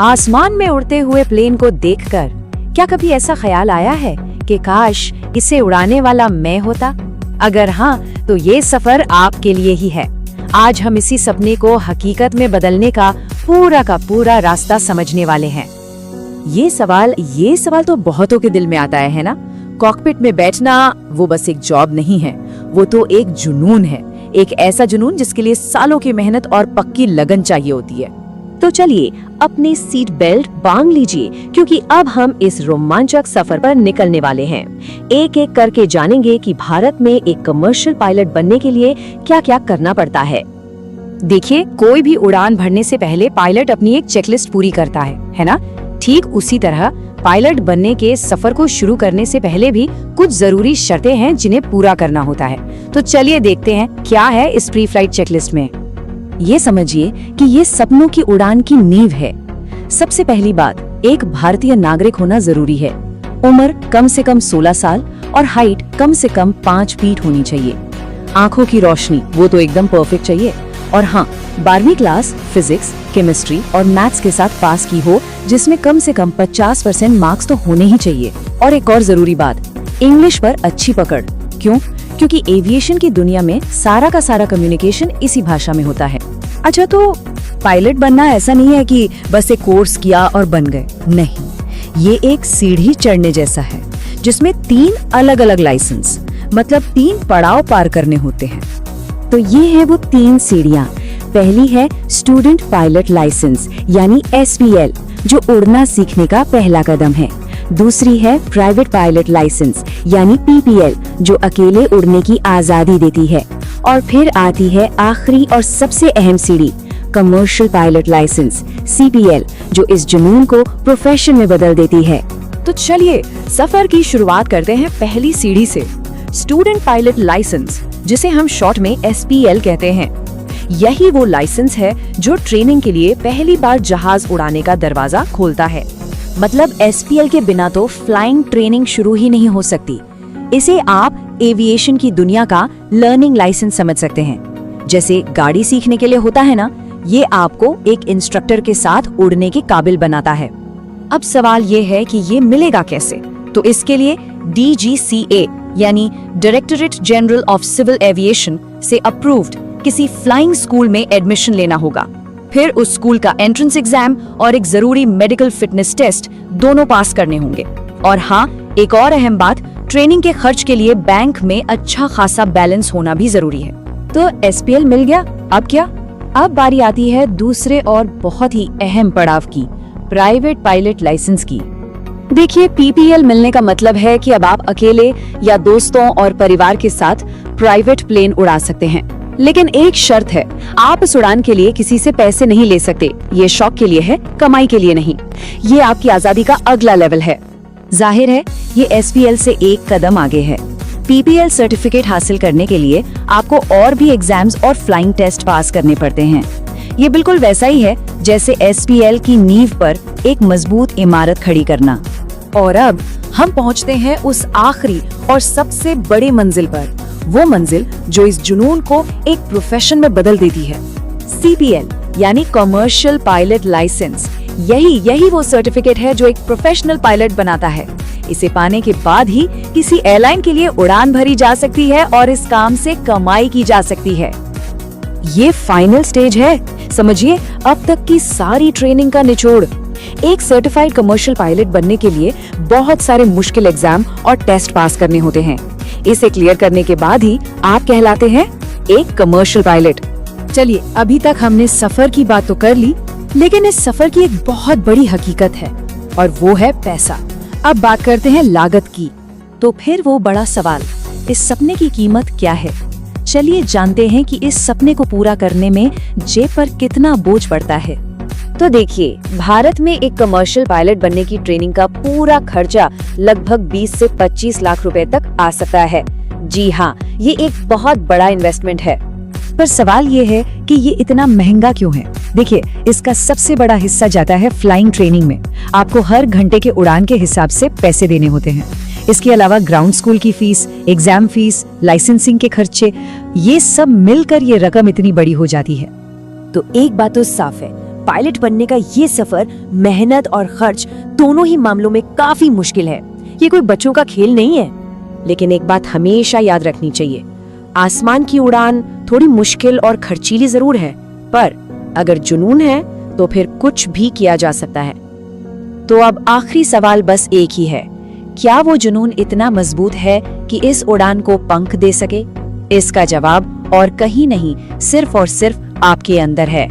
आसमान में उड़ते हुए प्लेन को देखकर क्या कभी ऐसा ख्याल आया है कि काश इसे उड़ाने वाला मैं होता? अगर हाँ, तो ये सफर आपके लिए ही है। आज हम इसी सपने को हकीकत में बदलने का पूरा रास्ता समझने वाले हैं। ये सवाल तो बहुतों के दिल में आता है ना? कॉकपिट में बैठना वो बस एक जॉब नहीं है, वो तो एक जुनून है। एक ऐसा जुनून जिसके लिए सालों की मेहनत और पक्की लगन चाहिए होती है। तो चलिए अपनी सीट बेल्ट बांध लीजिए, क्योंकि अब हम इस रोमांचक सफर पर निकलने वाले हैं। एक एक करके जानेंगे कि भारत में एक कमर्शियल पायलट बनने के लिए क्या क्या करना पड़ता है। देखिए, कोई भी उड़ान भरने से पहले पायलट अपनी एक चेकलिस्ट पूरी करता है ना? ठीक उसी तरह पायलट बनने के सफर को शुरू करने से पहले भी कुछ जरूरी शर्तें हैं जिन्हें पूरा करना होता है। तो चलिए देखते हैं क्या है इस प्री फ्लाइट चेकलिस्ट में। ये समझिए कि ये सपनों की उड़ान की नींव है। सबसे पहली बात, एक भारतीय नागरिक होना जरूरी है। उम्र कम से कम 16 साल और हाइट कम से कम 5 फीट होनी चाहिए। आंखों की रोशनी वो तो एकदम परफेक्ट चाहिए। और हाँ, 12वीं क्लास फिजिक्स, केमिस्ट्री और मैथ्स के साथ पास की हो, जिसमें कम से कम 50% मार्क्स तो होने ही चाहिए। और एक और जरूरी बात, इंग्लिश पर अच्छी पकड़। क्यों? क्योंकि एविएशन की दुनिया में सारा का सारा कम्युनिकेशन इसी भाषा में होता है। अच्छा, तो पायलट बनना ऐसा नहीं है कि बस एक कोर्स किया और बन गए। नहीं, ये एक सीढ़ी चढ़ने जैसा है, जिसमें 3 अलग-अलग लाइसेंस मतलब 3 पड़ाव पार करने होते हैं। तो ये है वो 3 सीढ़ियाँ। पहली है स्टूडेंट पायलट लाइसेंस यानी SPL, जो उड़ना सीखने का पहला कदम है। दूसरी है प्राइवेट पायलट लाइसेंस यानी PPL, जो अकेले उड़ने की आजादी देती है। और फिर आती है आखिरी और सबसे अहम सीढ़ी, कमर्शियल पायलट लाइसेंस CPL, जो इस जुनून को प्रोफेशन में बदल देती है। तो चलिए सफर की शुरुआत करते हैं पहली सीढ़ी से, स्टूडेंट पायलट लाइसेंस, जिसे हम शॉर्ट में SPL कहते हैं। यही वो लाइसेंस है जो ट्रेनिंग के लिए पहली बार जहाज उड़ाने का दरवाजा खोलता है। मतलब SPL के बिना तो फ्लाइंग ट्रेनिंग शुरू ही नहीं हो सकती। इसे आप एविएशन की दुनिया का लर्निंग लाइसेंस समझ सकते हैं। जैसे गाड़ी सीखने के लिए होता है ना, ये आपको एक इंस्ट्रक्टर के साथ उड़ने के काबिल बनाता है। अब सवाल ये है कि ये मिलेगा कैसे? तो इसके लिए DGCA यानी directorate general of civil aviation से अप्रूव्ड किसी फ्लाइंग स्कूल में एडमिशन लेना होगा। फिर उस स्कूल का एंट्रेंस एग्जाम और एक जरूरी मेडिकल फिटनेस टेस्ट दोनों पास करने होंगे। और हाँ, एक और अहम बात, ट्रेनिंग के खर्च के लिए बैंक में अच्छा खासा बैलेंस होना भी जरूरी है। तो SPL मिल गया, अब क्या? अब बारी आती है दूसरे और बहुत ही अहम पड़ाव की, प्राइवेट पायलट लाइसेंस की। देखिए, PPL मिलने का मतलब है कि अब आप अकेले या दोस्तों और परिवार के साथ प्राइवेट प्लेन उड़ा सकते हैं। लेकिन एक शर्त है, आप इस उड़ान के लिए किसी से पैसे नहीं ले सकते। ये शौक के लिए है, कमाई के लिए नहीं। ये आपकी आजादी का अगला लेवल है। जाहिर है ये SPL से एक कदम आगे है। PPL सर्टिफिकेट हासिल करने के लिए आपको और भी एग्जाम्स और फ्लाइंग टेस्ट पास करने पड़ते हैं। ये बिल्कुल वैसा ही है जैसे SPL की नींव पर एक मजबूत इमारत खड़ी करना। और अब हम पहुंचते हैं उस आखिरी और सबसे बड़ी मंजिल पर, वो मंजिल जो इस जुनून को एक प्रोफेशन में बदल देती है, CPL यानी कमर्शियल पायलट लाइसेंस। यही वो सर्टिफिकेट है जो एक प्रोफेशनल पायलट बनाता है। इसे पाने के बाद ही किसी एयरलाइन के लिए उड़ान भरी जा सकती है और इस काम से कमाई की जा सकती है। ये फाइनल स्टेज है, समझिए अब तक की सारी ट्रेनिंग का निचोड़। एक सर्टिफाइड कमर्शियल पायलट बनने के लिए बहुत सारे मुश्किल एग्जाम और टेस्ट पास करने होते हैं। इसे क्लियर करने के बाद ही आप कहलाते हैं एक कमर्शियल पायलट। चलिए, अभी तक हमने सफर की बात तो कर ली, लेकिन इस सफर की एक बहुत बड़ी हकीकत है और वो है पैसा। अब बात करते हैं लागत की। तो फिर वो बड़ा सवाल, इस सपने की कीमत क्या है? चलिए जानते हैं कि इस सपने को पूरा करने में जेब पर कितना बोझ पड़ता है। तो देखिए, भारत में एक कमर्शियल पायलट बनने की ट्रेनिंग का पूरा खर्चा लगभग 20 से 25 लाख रुपए तक आ सकता है। जी हाँ, ये एक बहुत बड़ा इन्वेस्टमेंट है। पर सवाल ये है कि ये इतना महंगा क्यों है? देखिए, इसका सबसे बड़ा हिस्सा जाता है फ्लाइंग ट्रेनिंग में। आपको हर घंटे के उड़ान के हिसाब से पैसे देने होते हैं। इसके अलावा ग्राउंड स्कूल की फीस, एग्जाम फीस, लाइसेंसिंग के खर्चे, ये सब मिलकर ये रकम इतनी बड़ी हो जाती है। तो एक बात तो साफ है, पायलट बनने का ये सफर मेहनत और खर्च दोनों ही मामलों में काफी मुश्किल है। ये कोई बच्चों का खेल नहीं है। लेकिन एक बात हमेशा याद रखनी चाहिए, आसमान की उड़ान थोड़ी मुश्किल और खर्चीली जरूर है, पर अगर जुनून है तो फिर कुछ भी किया जा सकता है। तो अब आखिरी सवाल बस एक ही है, क्या वो जुनून इतना मजबूत है कि इस उड़ान को पंख दे सके? इसका जवाब और कहीं नहीं, सिर्फ और सिर्फ आपके अंदर है।